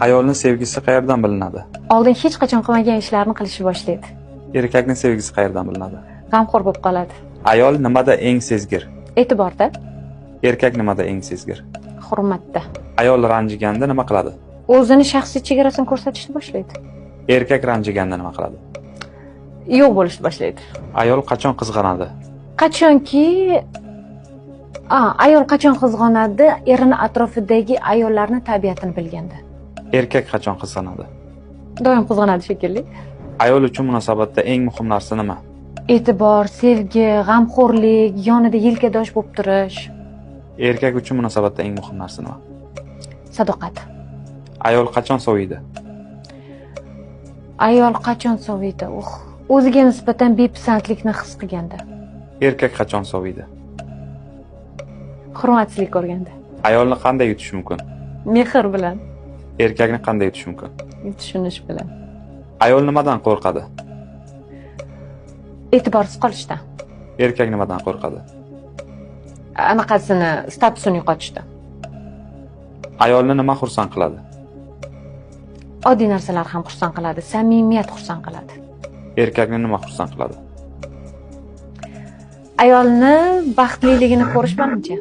Ayolning sevgisi qayerdan bilinadi? Oldin hech qachon qilmagan ishlarni qilishni boshlaydi. Erkakning sevgisi qayerdan bilinadi? G'amxo'r bo'lib qoladi. Ayol nimada eng sezgir? E'tiborda, Erkak nimada eng sezgir? hurmatda. Ayol ranjiganda nima qiladi? O'zini shaxsiy chegarasini ko'rsatishni boshlaydi. Erkak ranjiganda nima qiladi? Yo'q bo'lishni boshlaydi. Ayol qachon qizg'anadi? Qachonki ayol qachon qizg'onadi? Erini atrofidagi ayollarning tabiatini bilganda. Erkak qachon qizg'anadi? Doim qizg'onadi shekilli. Ayol uchun munosabatda eng muhim narsa nima? E'tibor, sevgi, g'amxo'rlik, yonida yelkadosh bo'lib turish, Erkak uchun munosabatda eng muhim narsa nima? sadoqat. Ayol qachon soviydi? Ayol qachon soviydi? O'ziga nisbatan bepisandlikni his qilganda, Erkak qachon soviydi? hurmatsizlik ko'rganda, Ayolni qanday yutish mumkin? mehr bilan, Erkakni qanday yutish mumkin? tushunish bilan, Ayol nimadan qo'rqadi? e'tiborsiz qolishdan, Erkak nimadan qo'rqadi? anaqasini, statusini yo'qotishdan, Ayolni nima xursand qiladi? oddiy narsalar ham xursand qiladi, samimiyat xursand qiladi. Erkakni nima xursand qiladi? Ayolni baxtliligini ko'rish menimcha.